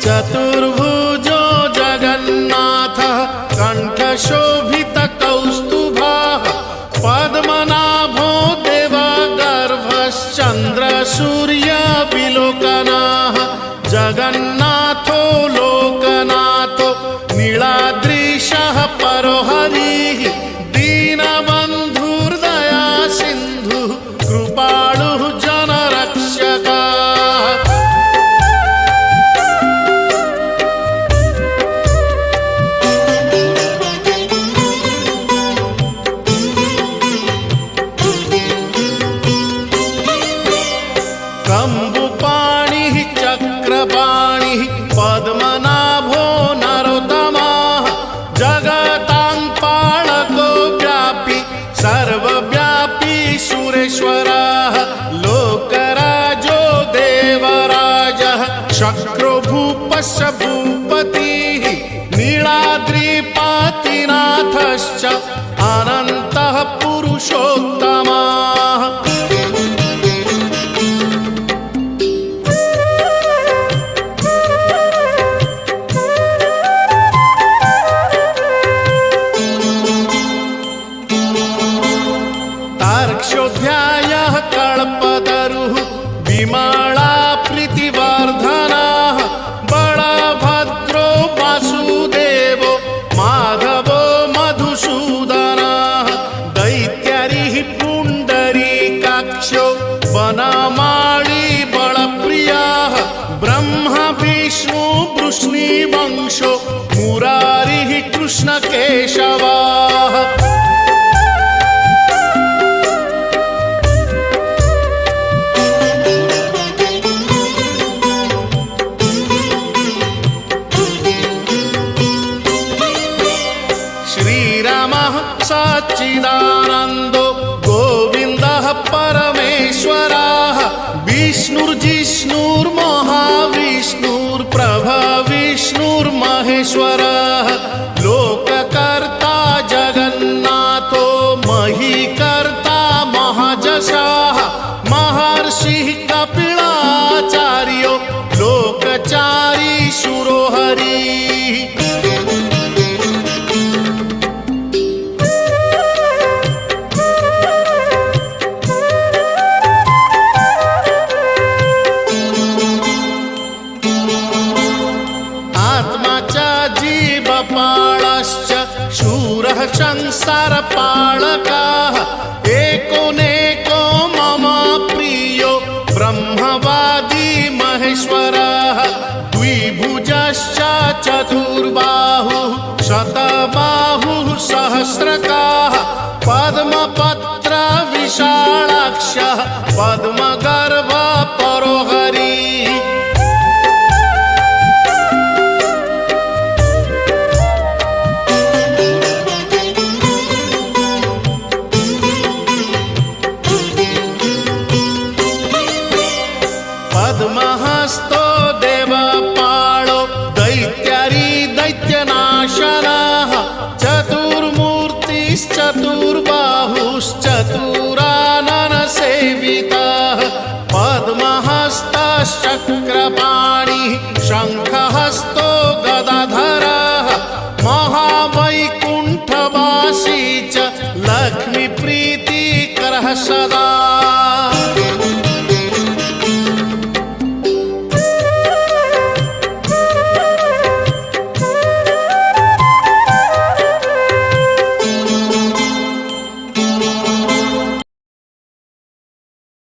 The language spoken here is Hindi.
चतुर्भुजो जगन्नाथः कण्ठशोभितकौस्तुभः पद्मनाभो देवगर्भश्चन्द्रसूर्यविलोकनः जगन्नाथो लोकनाथो नीलाद्रीशः परो हरिः दीनबन्धुर्दया सिन्धुः कृपालुः जनरक्षकः। कम्बुपाणिः चक्रपाणिः पद्मनाभो नरोत्तमः जगतां पालको व्यापी सर्वव्यापी सुरेश्वरः लोकराजो देवराजः शक्रो भूपस्य भूपतिः नीलाद्रिपतिनाथश्च अनन्तः पुरुषोत्तमः। तार्क्ष्योऽध्यायः कल्पतरुः विमला प्रीतिवर्धनः बलभद्रो वासुदेवो माधवो मधुसूदनः दैत्यारिः पुण्डरीकाक्षो वनमाली बलप्रियः ब्रह्मा विष्णु वृष्णिवंशो मुरारिः कृष्णकेशवः। श्रीरामः सच्चिदानन्दो गोविन्दः परमेश्वरः विष्णुर्जिष्णुर्महाविष्णुर्प्रभविष्णुर्महेश्वरः लोककर्ता जगन्नाथो महीकर्ता महाजशः महर्षिः कपिलाचार्यो लोकचारी सुरोहरिः। आत्मा च जीवपालश्च शूरः संसारपालकः एकोनेको मम प्रियो ब्रह्मवादी महेश्वरः द्विभुजश्च चतुर्बाहुः शतबाहुः सहस्रकः पद्मपत्र विशालाक्षः पद्मगर्भ परो हरिः। पद्महस्तो देवपालो दैत्यारी दैत्यनाशनः चतुर्मूर्तिश्चतुर्बाहुश्चतुराननसेवितः पद्महस्तश्चक्रपाणिः शङ्खहस्तो गदाधरः महावैकुण्ठवासी च लक्ष्मीप्रीतिकरः सदा।